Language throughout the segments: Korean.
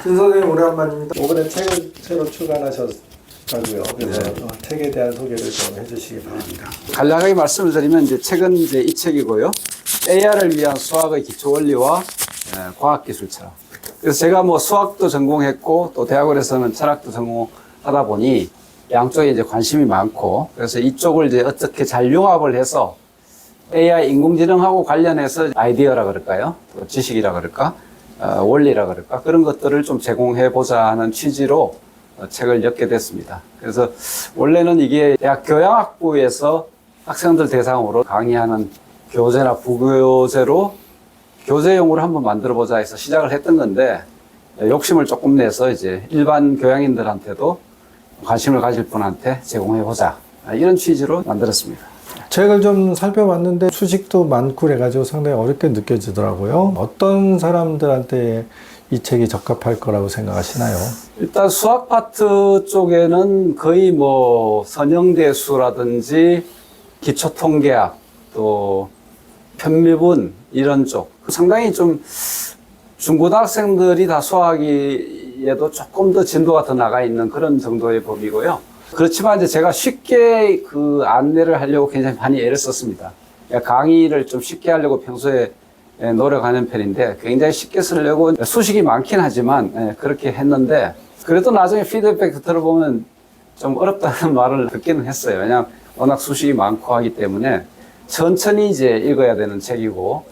신 선생님 오랜만입니다. 이번에 책을 새로 출간하셨다고요. 그래서 책에 대한 소개를 좀 해주시기 바랍니다. 간략하게 말씀을 드리면 이제 책은 이제 이 책이고요. AI를 위한 수학의 기초 원리와 과학기술 철학. 그래서 제가 뭐 수학도 전공했고 또 대학원에서는 철학도 전공하다 보니 양쪽에 이제 관심이 많고 그래서 이쪽을 이제 어떻게 잘 융합을 해서 AI 인공지능하고 관련해서 아이디어라 그럴까요? 또 지식이라 그럴까? 원리라 그럴까? 그런 것들을 좀 제공해 보자 하는 취지로 책을 엮게 됐습니다. 그래서 원래는 이게 대학 교양학부에서 학생들 대상으로 강의하는 교재나 부교재로 교재용으로 한번 만들어 보자 해서 시작을 했던 건데 욕심을 조금 내서 이제 일반 교양인들한테도 관심을 가질 분한테 제공해 보자 이런 취지로 만들었습니다. 책을 좀 살펴봤는데 수식도 많고 그래가지고 상당히 어렵게 느껴지더라고요. 어떤 사람들한테 이 책이 적합할 거라고 생각하시나요? 일단 수학 파트 쪽에는 거의 뭐 선형대수라든지 기초통계학 또 편미분 이런 쪽 상당히 좀 중고등학생들이 다 수학에도 조금 더 진도가 더 나가 있는 그런 정도의 범위고요. 그렇지만 이제 제가 쉽게 그 안내를 하려고 굉장히 많이 애를 썼습니다. 강의를 좀 쉽게 하려고 평소에 노력하는 편인데 굉장히 쉽게 쓰려고 수식이 많긴 하지만 그렇게 했는데 그래도 나중에 피드백 들어보면 좀 어렵다는 말을 듣기는 했어요. 왜냐하면 워낙 수식이 많고 하기 때문에 천천히 이제 읽어야 되는 책이고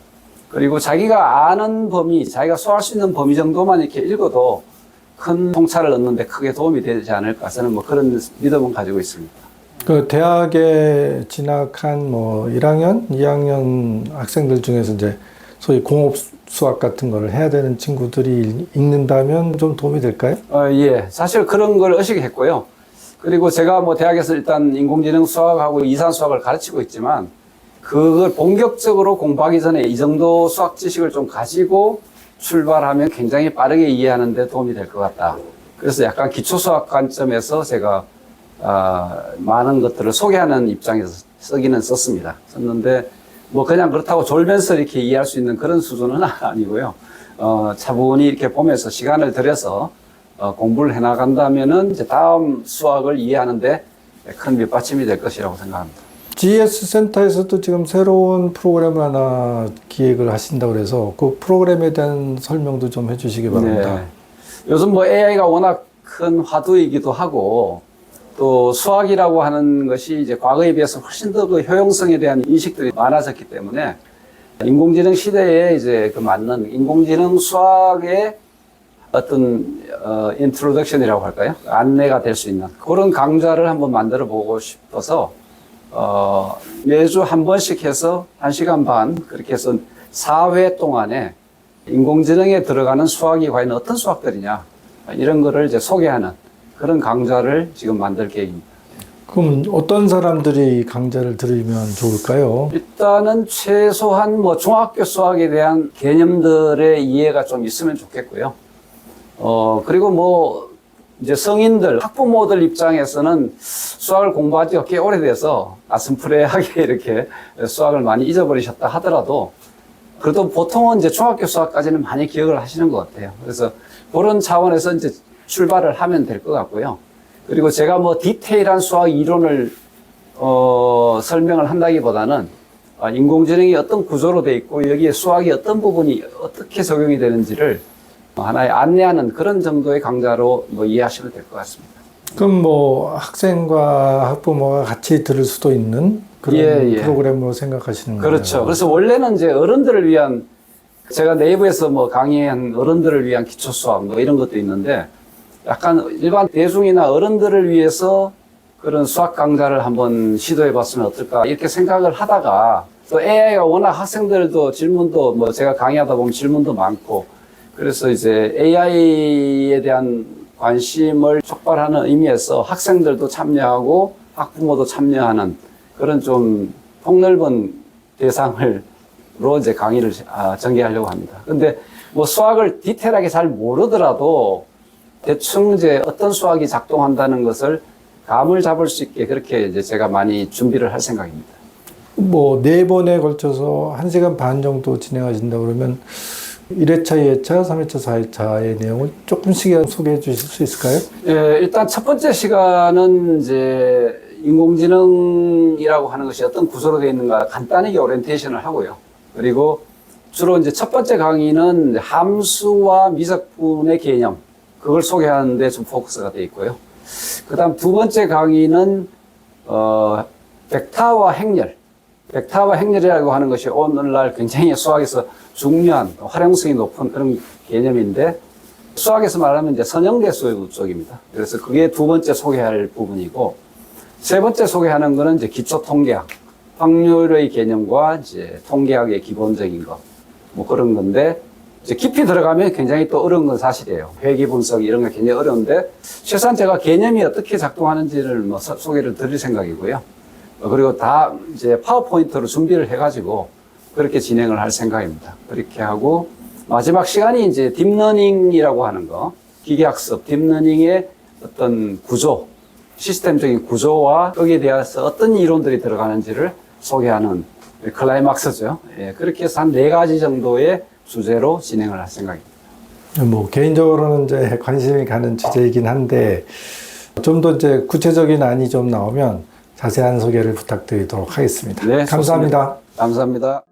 그리고 자기가 아는 범위, 자기가 소화할 수 있는 범위 정도만 이렇게 읽어도 큰 통찰을 얻는데 크게 도움이 되지 않을까 저는 뭐 그런 믿음은 가지고 있습니다. 그 대학에 진학한 뭐 1학년, 2학년 학생들 중에서 이제 소위 공업 수학 같은 거를 해야 되는 친구들이 읽는다면 좀 도움이 될까요? 예. 사실 그런 걸 의식했고요. 그리고 제가 뭐 대학에서 일단 인공지능 수학하고 이산 수학을 가르치고 있지만 그걸 본격적으로 공부하기 전에 이 정도 수학 지식을 좀 가지고 출발하면 굉장히 빠르게 이해하는 데 도움이 될 것 같다. 그래서 약간 기초 수학 관점에서 제가 많은 것들을 소개하는 입장에서 쓰기는 썼는데 뭐 그냥 그렇다고 졸면서 이렇게 이해할 수 있는 그런 수준은 아니고요. 차분히 이렇게 보면서 시간을 들여서 공부를 해 나간다면은 이제 다음 수학을 이해하는데 큰 밑받침이 될 것이라고 생각합니다. GS 센터에서도 지금 새로운 프로그램을 하나 기획을 하신다고 그래서 그 프로그램에 대한 설명도 좀 해주시기 바랍니다. 네. 요즘 뭐 AI가 워낙 큰 화두이기도 하고 또 수학이라고 하는 것이 이제 과거에 비해서 훨씬 더 그 효용성에 대한 인식들이 많아졌기 때문에 인공지능 시대에 이제 그 맞는 인공지능 수학의 어떤 인트로덕션이라고 할까요? 안내가 될 수 있는 그런 강좌를 한번 만들어 보고 싶어서 매주 한 번씩 해서 1시간 반 그렇게 해서 4회 동안에 인공지능에 들어가는 수학이 과연 어떤 수학들이냐 이런 거를 이제 소개하는 그런 강좌를 지금 만들 계획입니다. 그럼 어떤 사람들이 강좌를 들으면 좋을까요? 일단은 최소한 뭐 중학교 수학에 대한 개념들의 이해가 좀 있으면 좋겠고요. 그리고 뭐 이제 성인들, 학부모들 입장에서는 수학을 공부한 지가 꽤 오래돼서 아슴푸레하게 이렇게 수학을 많이 잊어버리셨다 하더라도 그래도 보통은 이제 중학교 수학까지는 많이 기억을 하시는 것 같아요. 그래서 그런 차원에서 이제 출발을 하면 될 것 같고요. 그리고 제가 뭐 디테일한 수학 이론을 설명을 한다기보다는 인공지능이 어떤 구조로 돼 있고 여기에 수학이 어떤 부분이 어떻게 적용이 되는지를 하나의 안내하는 그런 정도의 강좌로 뭐 이해하시면 될 것 같습니다. 그럼 뭐 학생과 학부모가 같이 들을 수도 있는 그런 프로그램으로 생각하시는 거예요? 그렇죠. 그래서 원래는 이제 어른들을 위한 제가 내부에서 뭐 강의한 어른들을 위한 기초 수학 뭐 이런 것도 있는데 약간 일반 대중이나 어른들을 위해서 그런 수학 강좌를 한번 시도해 봤으면 어떨까 이렇게 생각을 하다가 또 AI가 워낙 학생들도 질문도 뭐 제가 강의하다 보면 질문도 많고 그래서 이제 AI에 대한 관심을 촉발하는 의미에서 학생들도 참여하고 학부모도 참여하는 그런 좀 폭넓은 대상으로 이제 강의를 전개하려고 합니다. 근데 뭐 수학을 디테일하게 잘 모르더라도 대충 이제 어떤 수학이 작동한다는 것을 감을 잡을 수 있게 그렇게 이제 제가 많이 준비를 할 생각입니다. 뭐 4번에 걸쳐서 1시간 반 정도 진행하신다 그러면 1회차, 2회차, 3회차, 4회차의 내용을 조금씩 소개해 주실 수 있을까요? 예, 일단 첫 번째 시간은 이제 인공지능이라고 하는 것이 어떤 구조로 되어 있는가 간단하게 오리엔테이션을 하고요. 그리고 주로 이제 첫 번째 강의는 함수와 미적분의 개념, 그걸 소개하는데 좀 포커스가 되어 있고요. 그 다음 두 번째 강의는, 벡터와 행렬. 벡터와 행렬이라고 하는 것이 오늘날 굉장히 수학에서 중요한, 활용성이 높은 그런 개념인데, 수학에서 말하면 이제 선형대수 쪽입니다. 그래서 그게 두 번째 소개할 부분이고, 세 번째 소개하는 거는 이제 기초 통계학, 확률의 개념과 이제 통계학의 기본적인 것, 뭐 그런 건데, 이제 깊이 들어가면 굉장히 또 어려운 건 사실이에요. 회귀 분석 이런 게 굉장히 어려운데, 최소한 제가 개념이 어떻게 작동하는지를 뭐 소개를 드릴 생각이고요. 그리고 다 이제 파워포인트로 준비를 해가지고 그렇게 진행을 할 생각입니다. 그렇게 하고, 마지막 시간이 이제 딥러닝이라고 하는 거, 기계학습, 딥러닝의 어떤 구조, 시스템적인 구조와 거기에 대해서 어떤 이론들이 들어가는지를 소개하는 클라이막스죠. 예, 그렇게 해서 한 4가지 정도의 주제로 진행을 할 생각입니다. 뭐 개인적으로는 이제 관심이 가는 주제이긴 한데 좀 더 이제 구체적인 안이 좀 나오면 자세한 소개를 부탁드리도록 하겠습니다. 네, 감사합니다. 좋습니다. 감사합니다.